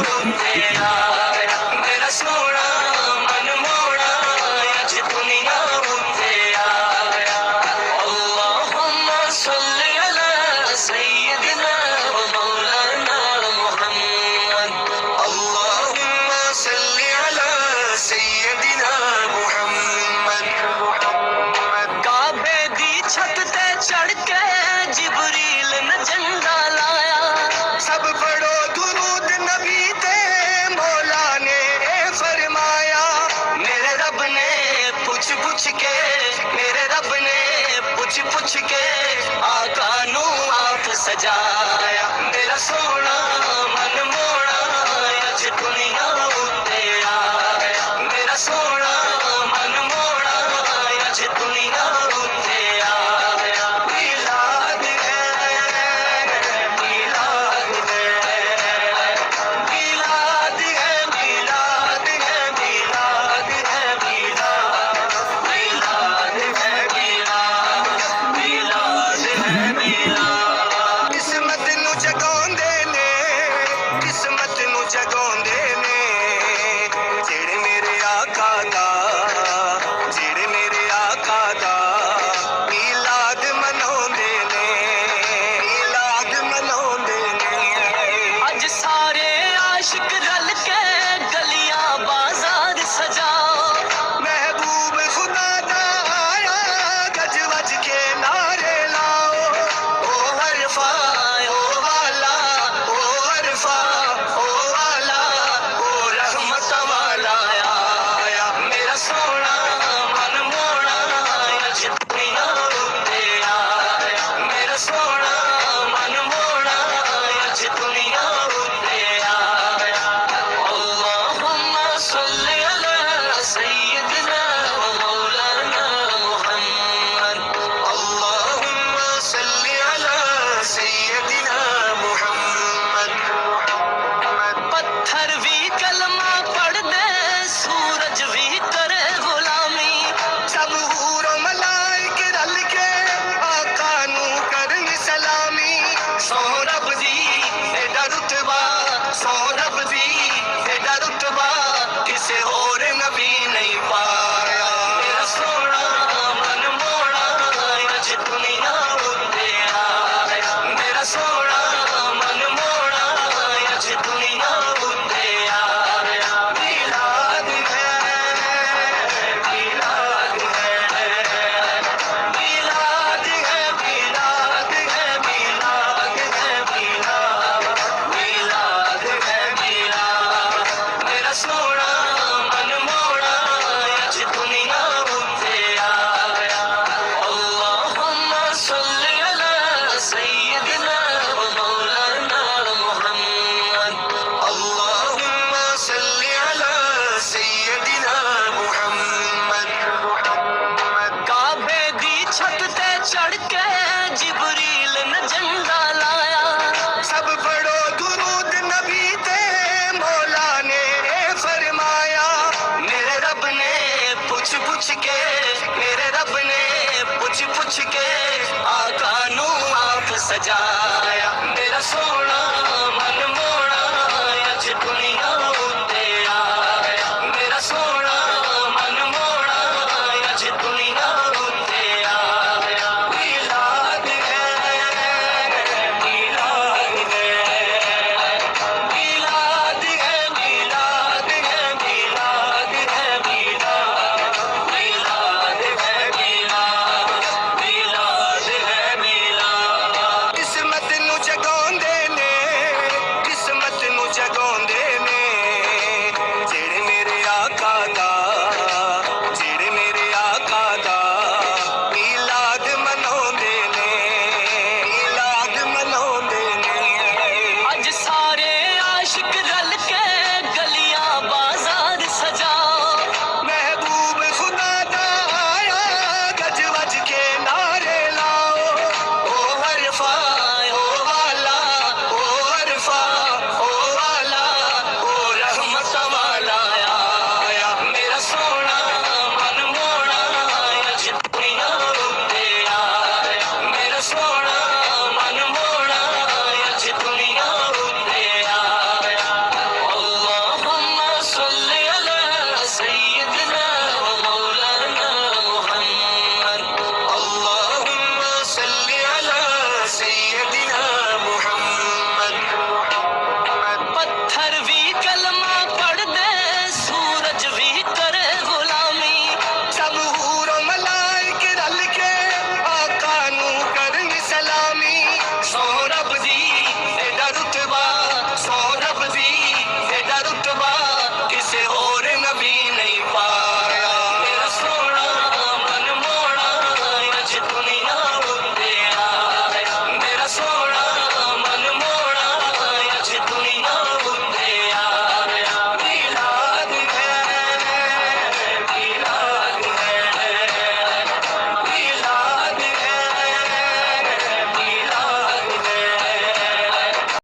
उत्ते आया मेरा सोना मन मोड़ा अज दुनिया उत्ते आया। अल्लाहुम्मा सल्ली अला सय्यिदिना व मौलाना मुहम्मद। अल्लाहुम्मा सल्ली अला सय्यिदिना मुहम्मद। काबे दी छत ते चढ़ के जिबरील ने झंडा लाया। सब पढ़ो दुरूद नबी ते मौला ने फरमाया। मेरे रब ने पूछ पूछ के मेरे रब ने पूछ पूछ के आका नू आप सजाया। मेरा सोना मन मोड़ा अज दुनिया उत्ते आया। मेरा सोना मन मोड़ा अज दुनिया उत्ते आया। मिलाद है मिलाद है मिलाद है मिलाद है मिलाद है मिलाद मिलाद है मिलाद है मिलाद। किस्मत नू जगाउंदे ने किस्मत नू जगाउंदे ने जेड़े मेरे आका दा जेड़े मेरे आका दा मिलाद मनाउंदे ने मिलाद मनाउंदे ने। अज सारे आशिक रल के गलियां बाजार सजाओ। महबूब खुदा दा आया गज वज के नारे लाओ। ओ हरफा ओ वाला ओ हरफा ओ वाला ओ रहमत वाला आया। मेरा सोना मन मोड़ा अज दुनिया उत्ते आया। मेरा सोना मन मोड़ा अज दुनिया उत्ते आया। अल्लाहुम्मा सल्ली अला सय्यिदिना व मौलाना मुहम्मद। अल्लाहुम्मा सल्ली अला सय्यिदिना मुहम्मद। पत्थर भी कलमा पढ़ दे सूरज भी करे गुलामी। सब हूरो मलाइक रल के आका नू करन सलामी। सो रब दी एडा रुतबा सो रब दी एडा रुतबा किसे होर नबी नहीं पाया। मेरा सोना मन मोड़ा अज दुनिया उत्ते आया। मेरा सोना मन मोड़ा अज दुनिया उत्ते आया। मिलाद है मिलाद है मिलाद है मिलाद है मिलाद है मिलाद है मिलाद। मेरा सोना मन मोड़ा अज दुनिया उत्ते आया। अल्लाहुम्मा सल्ली अला सय्यिदिना व मौलाना मुहम्मद। अल्लाहुम्मा सल्ली अला सय्यिदिना मुहम्मद। काबे दी छत ते चढ़ के जिबरील ने झंडा लाया। सब पढ़ो दुरूद नबी ते मौला ने फरमाया। मेरे रब ने पूछ पूछ के मेरे रब ने पूछ पूछ के आका नू आप सजाया। मेरा सोना